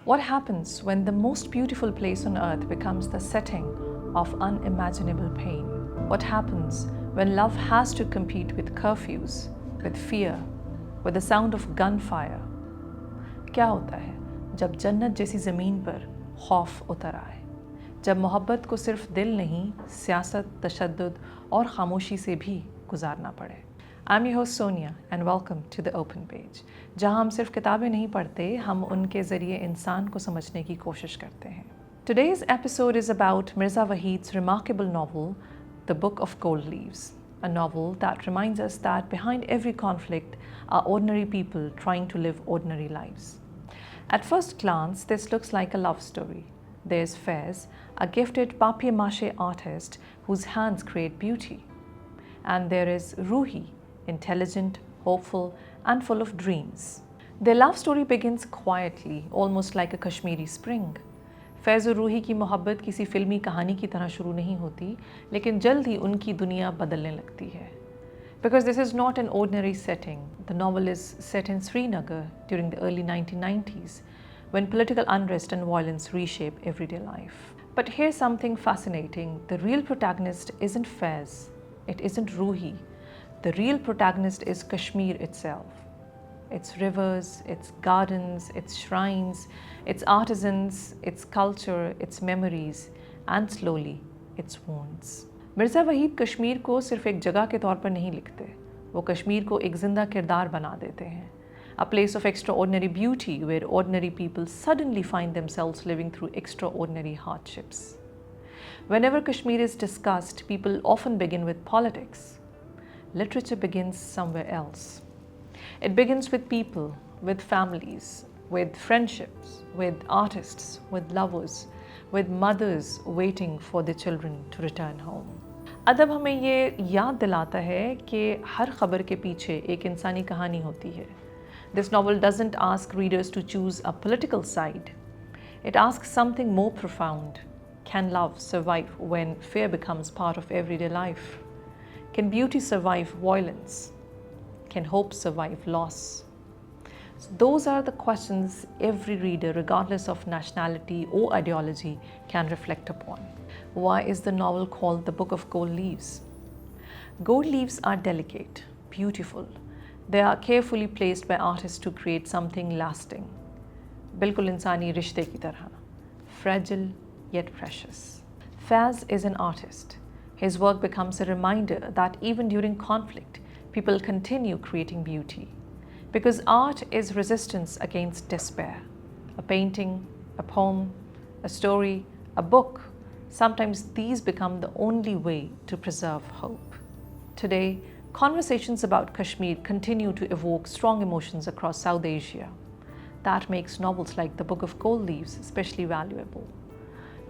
What happens when the most beautiful place on earth becomes the setting of unimaginable pain? What happens when love has to compete with curfews, with fear, with the sound of gunfire? क्या होता है जब जन्नत जैसी ज़मीन पर खौफ उतर आए, जब मोहब्बत को सिर्फ दिल नहीं, सियासत, तशद्दुद और खामोशी से भी गुजारना पड़े? I'm your host Sonia and welcome to the Open Page, जहां हम सिर्फ किताबें नहीं पढ़ते, हम उनके ज़रिए इंसान को समझने की कोशिश करते हैं. Today's episode is about Mirza Waheed's remarkable novel, The Book of Gold Leaves, a novel that reminds us that behind every conflict are ordinary people trying to live ordinary lives. At first glance, this looks like a love story. There's Faiz, a gifted papier-mâché artist whose hands create beauty. And there is Ruhi, intelligent, hopeful, and full of dreams. Their love story begins quietly, almost like a Kashmiri spring. फैज़ और रूही की मोहब्बत किसी फिल्मी कहानी की तरह शुरू नहीं होती, लेकिन जल्द ही उनकी दुनिया बदलने लगती है. Because this is not an ordinary setting. The novel is set in Srinagar during the early 1990s, when political unrest and violence reshape everyday life. But here's something fascinating. The real protagonist isn't Faiz. It isn't Ruhi. The real protagonist is Kashmir itself. Its rivers, its gardens, its shrines, its artisans, its culture, its memories, and slowly, its wounds. Mirza Waheed Kashmir को सिर्फ एक जगह के तौर पर नहीं लिखते, वो कश्मीर को एक जिंदा किरदार बना देते हैं. A place of extraordinary beauty where ordinary people suddenly find themselves living through extraordinary hardships. Whenever Kashmir is discussed, people often begin with politics. Literature begins somewhere else. It begins with people, with families, with friendships, with artists, with lovers, with mothers waiting for their children to return home. अदब हमें ये याद दिलाता है कि हर खबर के पीछे एक इंसानी कहानी होती है. This novel doesn't ask readers to choose a political side. It asks something more profound. Can love survive when fear becomes part of everyday life? Can beauty survive violence? Can hope survive loss? So those are the questions every reader, regardless of nationality or ideology, can reflect upon. Why is the novel called The Book of Gold Leaves? Gold leaves are delicate, beautiful. They are carefully placed by artists to create something lasting. बिल्कुल इंसानी रिश्ते की तरह. Fragile yet precious. Faiz is an artist. His work becomes a reminder that even during conflict, people continue creating beauty. Because art is resistance against despair. A painting, a poem, a story, a book, sometimes these become the only way to preserve hope. Today, conversations about Kashmir continue to evoke strong emotions across South Asia. That makes novels like The Book of Gold Leaves especially valuable.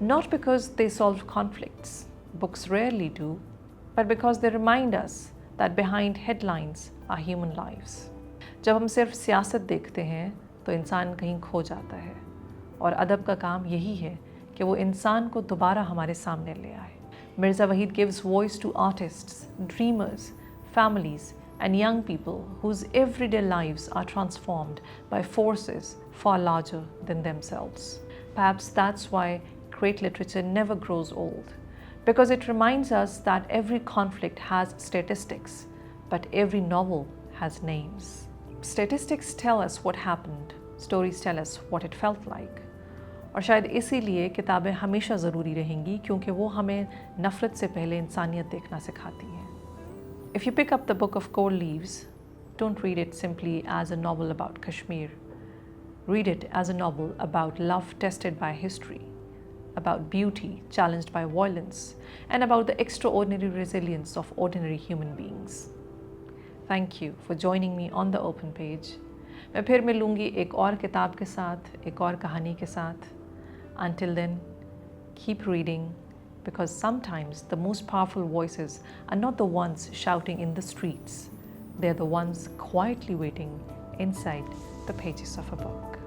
Not because they solve conflicts, books rarely do, but because they remind us that behind headlines are human lives. जब हम सिर्फ सियासत देखते हैं तो इंसान कहीं खो जाता है, और अदब का काम यही है कि वो इंसान को दोबारा हमारे सामने ले आए. Mirza Waheed gives voice to artists, dreamers, families, and young people whose everyday lives are transformed by forces far larger than themselves. Perhaps that's why great literature never grows old, because it reminds us that every conflict has statistics, but every novel has names. Statistics tell us what happened, stories tell us what it felt like. और शायद इसीलिए किताबें हमेशा ज़रूरी रहेंगी, क्योंकि वो हमें नफ़रत से पहले इंसानियत देखना सिखाती हैं. If you pick up The Book of Gold Leaves, don't read it simply as a novel about Kashmir. Read it as a novel about love tested by history, about beauty challenged by violence, and about the extraordinary resilience of ordinary human beings. Thank you for joining me on the Open Page. मैं फिर मिलूँगी एक और किताब के साथ, एक और कहानी के साथ. Until then, keep reading, because sometimes the most powerful voices are not the ones shouting in the streets. They're the ones quietly waiting inside the pages of a book.